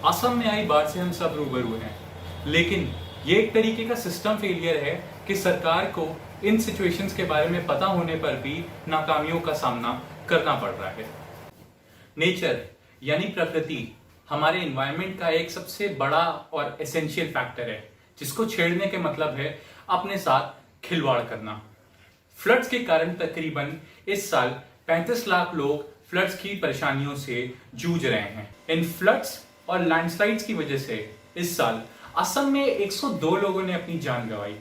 असम में आई बाढ़ से हम सब रूबरू हैं, लेकिन ये एक तरीके का सिस्टम फेलियर है कि सरकार को इन सिचुएशंस के बारे में पता होने पर भी नाकामियों का सामना करना पड़ रहा है। नेचर यानी प्रकृति हमारे एनवायरनमेंट का एक सबसे बड़ा और एसेंशियल फैक्टर है, जिसको छेड़ने के मतलब है अपने साथ खिलवाड़ करना। फ्लड्स के कारण तकरीबन इस साल 35 लाख लोग फ्लड्स की परेशानियों से जूझ रहे हैं। इन फ्लड्स और लैंडस्लाइड्स की वजह से इस साल असम में 102 लोगों ने अपनी जान गंवाई।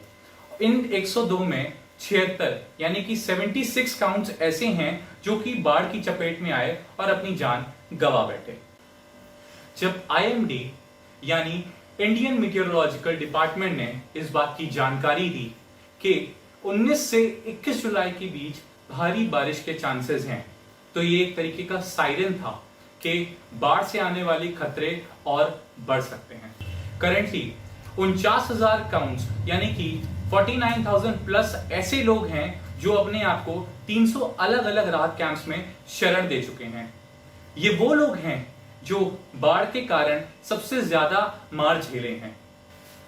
इन 102 में 76 यानी कि 76 काउंट्स ऐसे हैं जो कि बाढ़ की चपेट में आए और अपनी जान गंवा बैठे। जब IMD यानी इंडियन मीटियोरोलॉजिकल डिपार्टमेंट ने इस बात की जानकारी दी कि 19 से 21 जुलाई के बीच भारी बारिश के चांसेस हैं, तो ये एक तरीके का साइरन था कि बाढ़ से आने वाली खतरे और बढ़ सकते हैं। करेंटली 49,000 काउंट्स यानी कि 49,000 प्लस ऐसे लोग हैं जो अपने आप को 300 अलग अलग राहत कैंप्स में शरण दे चुके हैं। ये वो लोग हैं जो बाढ़ के कारण सबसे ज्यादा मार झेले हैं।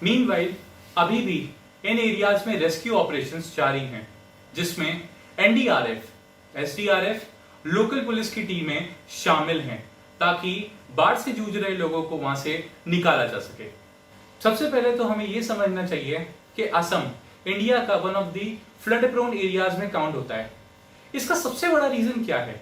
मीनवाइल अभी भी इन एरियाज में रेस्क्यू ऑपरेशंस जारी हैं, जिसमें NDRF, SDRF, लोकल पुलिस की टीमें शामिल हैं ताकि बाढ़ से जूझ रहे लोगों को वहां से निकाला जा सके। सबसे पहले तो हमें यह समझना चाहिए कि असम इंडिया का one of the flood prone areas में काउंट होता है। इसका सबसे बड़ा रीजन क्या है?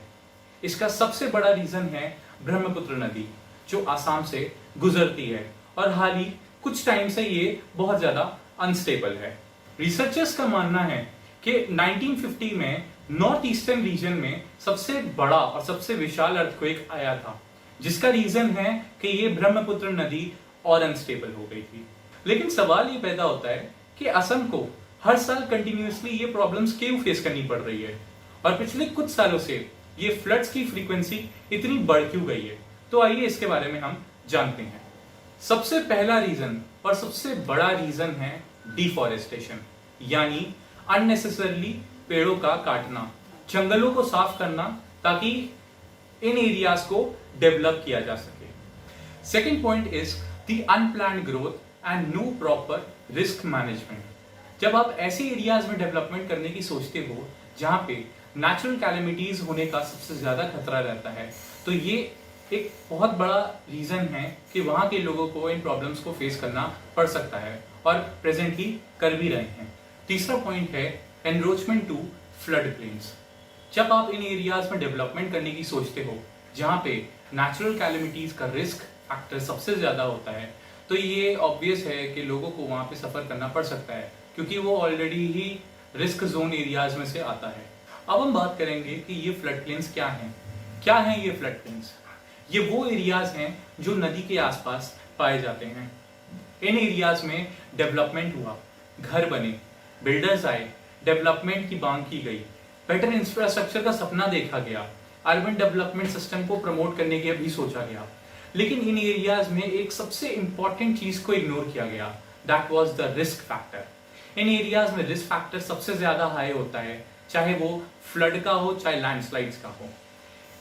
इसका सबसे बड़ा रीजन है ब्रह्मपुत्र नदी, जो आसाम से गुजरती है और हाल ही कुछ टाइम से ये बहुत ज्यादा अनस्टेबल है। रिसर्चर्स का मानना है कि 1950 में नॉर्थ ईस्टर्न रीजन में सबसे बड़ा और सबसे विशाल अर्थक्वेक आया था, जिसका रीजन है कि ये ब्रह्मपुत्र नदी और अनस्टेबल हो गई थी। लेकिन सवाल ये पैदा होता है कि असम को हर साल कंटिन्यूअसली ये प्रॉब्लम्स क्यों फेस करनी पड़ रही है और पिछले कुछ सालों से ये फ्लड्स की फ्रीक्वेंसी इतनी बढ़ क्यों गई है। तो आइए इसके बारे में हम जानते हैं। सबसे पहला रीजन और सबसे बड़ा रीजन है डिफॉरेस्टेशन, यानी अननेसेसरली पेड़ों का काटना, जंगलों को साफ करना ताकि इन एरियाज को डेवलप किया जा सके। Second point is the unplanned growth and no proper risk management. जब आप ऐसे एरियाज में डेवलपमेंट करने की सोचते हो जहां पे नेचुरल कैलेमिटीज होने का सबसे ज्यादा खतरा रहता है, तो ये एक बहुत बड़ा रीजन है कि वहां के लोगों को इन प्रॉब्लम्स को फेस करना पड़ सकता है और प्रेजेंटली कर भी रहे हैं। तीसरा पॉइंट है एनरोचमेंट टू फ्लड प्लेन्स। जब आप इन एरियाज में डेवलपमेंट करने की सोचते हो जहां पे नेचुरल कैलेमिटीज का रिस्क फैक्टर सबसे ज्यादा होता है, तो ये ऑब्वियस है कि लोगों को वहां पे सफर करना पड़ सकता है, क्योंकि वो ऑलरेडी ही रिस्क जोन एरियाज में से आता है। अब हम बात करेंगे कि ये फ्लड प्लेन्स क्या हैं। क्या हैं ये फ्लड प्लेन्स? ये वो एरियाज हैं जो नदी के आसपास पाए जाते हैं। इन एरियाज में डेवलपमेंट हुआ, घर बने, बिल्डर्स आए, डेवलपमेंट की मांग की गई, बेटर इंफ्रास्ट्रक्चर का सपना देखा गया, अर्बन डेवलपमेंट सिस्टम को प्रमोट करने के भी सोचा गया। लेकिन इन एरियाज में एक सबसे इंपॉर्टेंट चीज को इग्नोर किया गया, that was the risk factor. In areas में रिस्क फैक्टर सबसे ज्यादा हाई होता है, चाहे वो फ्लड का हो चाहे लैंडस्लाइड्स का हो।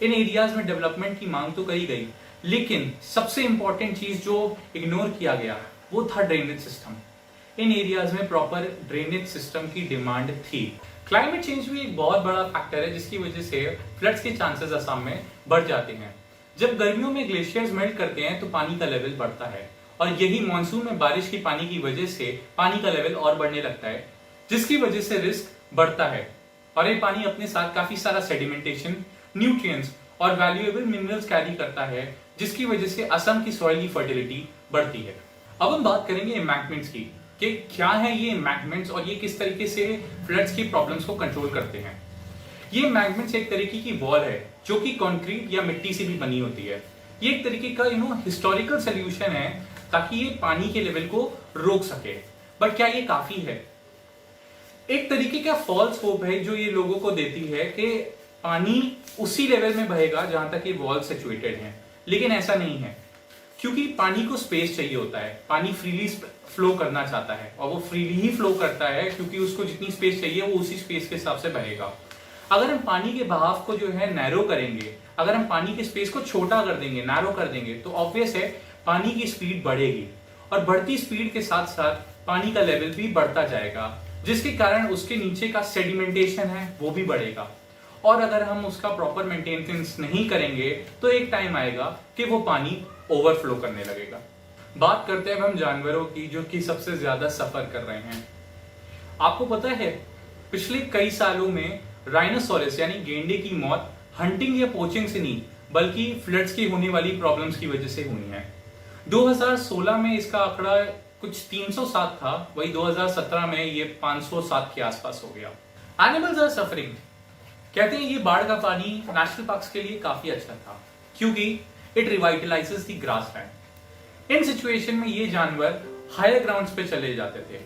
इन एरियाज में डेवलपमेंट की मांग तो करी गई, लेकिन सबसे इंपॉर्टेंट चीज जो इग्नोर किया गया वो था ड्रेनेज सिस्टम। इन एरियाज में प्रॉपर ड्रेनेज सिस्टम की डिमांड थी। क्लाइमेट चेंज भी एक बहुत बड़ा फैक्टर है जिसकी वजह से फ्लड्स के चांसेस असम में बढ़ जाते हैं। जब गर्मियों में ग्लेशियर्स मेल्ट करते हैं तो पानी का लेवल बढ़ता है और यही मानसून में बारिश की पानी की वजह से पानी का लेवल और बढ़ने लगता है, जिसकी वजह से रिस्क बढ़ता है और ये पानी अपने साथ काफी सारा सेडिमेंटेशन, न्यूट्रिएंट्स और वैल्यूएबल मिनरल्स कैरी करता है, जिसकी वजह से असम की सॉइल की फर्टिलिटी बढ़ती है। अब हम बात करेंगे एम्बैंकमेंट्स की कि क्या है ये एम्बैंकमेंट्स और ये किस तरीके से फ्लड्स की प्रॉब्लम्स को कंट्रोल करते हैं। ये एम्बैंकमेंट्स एक तरीके की वॉल है जो कि कंक्रीट या मिट्टी से भी बनी होती है। ये एक तरीके का हिस्टोरिकल सोल्यूशन है ताकि ये पानी के लेवल को रोक सके। बट क्या ये काफी है? एक तरीके का फॉल्स होप है जो ये लोगों को देती है कि पानी उसी लेवल में बहेगा जहां तक ये वॉल सिचुएटेड है, लेकिन ऐसा नहीं है, क्योंकि पानी को स्पेस चाहिए होता है। पानी फ्रीली फ्लो करना चाहता है और वो फ्रीली ही फ्लो करता है क्योंकि उसको जितनी स्पेस चाहिए वो उसी स्पेस के हिसाब से बहेगा। अगर हम पानी के बहाव को जो है नैरो करेंगे, अगर हम पानी के स्पेस को छोटा कर देंगे, नैरो कर देंगे, तो ऑब्वियस है पानी की स्पीड बढ़ेगी और बढ़ती स्पीड के साथ साथ पानी का लेवल भी बढ़ता जाएगा, जिसके कारण उसके नीचे का सेडिमेंटेशन है वो भी बढ़ेगा। और अगर हम उसका प्रॉपर मेंटेनेंस नहीं करेंगे तो एक टाइम आएगा कि वो पानी ओवरफ्लो करने लगेगा। बात करते हैं अब हम जानवरों की जो कि सबसे ज्यादा सफर कर रहे हैं। आपको पता है पिछले कई सालों में राइनोसोरस यानी गेंडे की मौत हंटिंग या पोचिंग से नहीं बल्कि फ्लड्स की होने वाली प्रॉब्लम्स की वजह से हुई है। 2016 में इसका आंकड़ा कुछ 307 था, वही 2017 में ये 507 के आसपास हो गया। Animals are suffering. कहते हैं ये बाढ़ का पानी नेशनल पार्क्स के लिए काफी अच्छा था क्योंकि इट रिवाइटलाइजेस द ग्रासलैंड। इन सिचुएशन में ये जानवर हायर ग्राउंड्स पे चले जाते थे,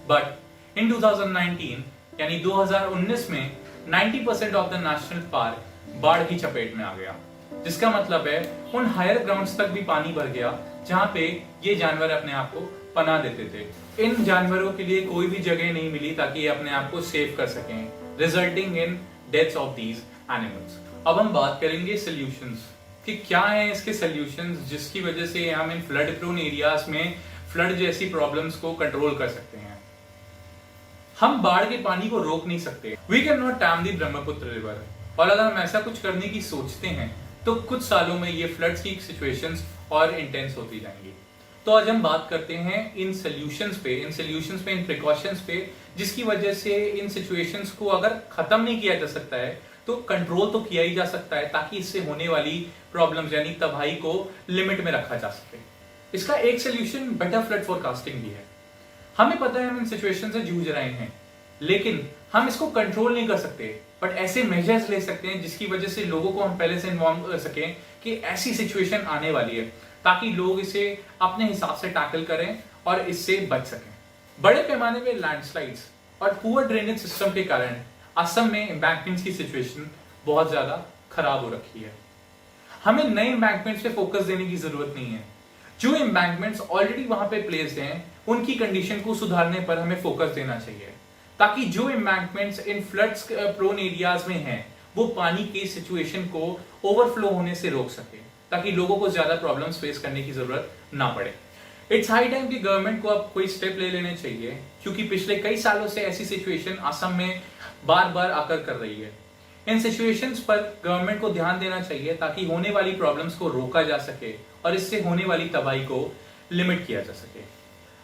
बट इन 2019 यानी 2019 में 90% ऑफ द नेशनल पार्क बाढ़ की चपेट में आ गया, जिसका मतलब है उन हायर ग्राउंड्स तक भी पानी भर गया जहां पे ये जानवर अपने आप को पनाह देते थे। इन जानवरों के लिए कोई भी जगह नहीं मिली ताकि ये अपने आप को सेव कर सकें, resulting in deaths of these animals. अब हम बात करेंगे सॉल्यूशंस कि क्या है इसके सॉल्यूशंस जिसकी वजह से हम इन फ्लड प्रोन एरियाज में फ्लड जैसी प्रॉब्लम्स को कंट्रोल कर सकते हैं। हम बाढ़ के पानी को रोक नहीं सकते, we can not dam the Brahmaputra river, और अगर हम ऐसा कुछ करने की सोचते हैं तो कुछ सालों में ये फ्लड्स की सिचुएशंस और इंटेंस होती जाएंगी। तो आज हम बात करते हैं इन सॉल्यूशंस पे, इन प्रिकॉशंस पे, जिसकी वजह से इन सिचुएशंस को अगर खत्म नहीं किया जा सकता है तो कंट्रोल तो किया ही जा सकता है ताकि इससे होने वाली प्रॉब्लम्स यानी तबाही को लिमिट में रखा जा सके। इसका एक सोल्यूशन बेटर फ्लड फोरकास्टिंग भी है। हमें पता है हम इन सिचुएशन से जूझ रहे हैं, लेकिन हम इसको कंट्रोल नहीं कर सकते, बट ऐसे मेजर्स ले सकते हैं जिसकी वजह से लोगों को हम पहले से इन्फॉर्म कर सकें कि ऐसी सिचुएशन आने वाली है, ताकि लोग इसे अपने हिसाब से टैकल करें और इससे बच सकें। बड़े पैमाने में लैंडस्लाइड्स और पुअर ड्रेनेज सिस्टम के कारण असम में एम्बैंकमेंट्स की सिचुएशन बहुत ज्यादा खराब हो रखी है। हमें नए एम्बैंकमेंट्स पे फोकस देने की जरूरत नहीं है। जो एम्बैंकमेंट्स ऑलरेडी वहां पे प्लेस्ड हैं उनकी कंडीशन को सुधारने पर हमें फोकस देना चाहिए, ताकि जो एम्बैंकमेंट्स इन फ्लड्स प्रोन एरियाज में हैं वो पानी की सिचुएशन को ओवरफ्लो होने से रोक सके, ताकि लोगों को ज्यादा प्रॉब्लम्स फेस करने की जरूरत ना पड़े। इट्स हाई टाइम कि गवर्नमेंट को अब कोई स्टेप ले लेने चाहिए, क्योंकि पिछले कई सालों से ऐसी सिचुएशन असम में बार बार आकर कर रही है। इन सिचुएशंस पर गवर्नमेंट को ध्यान देना चाहिए ताकि होने वाली प्रॉब्लम्स को रोका जा सके और इससे होने वाली तबाही को लिमिट किया जा सके।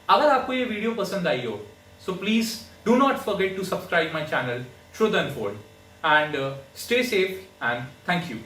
अगर आपको ये वीडियो पसंद आई हो so please do not forget to subscribe my channel truth unfold and stay safe and thank you.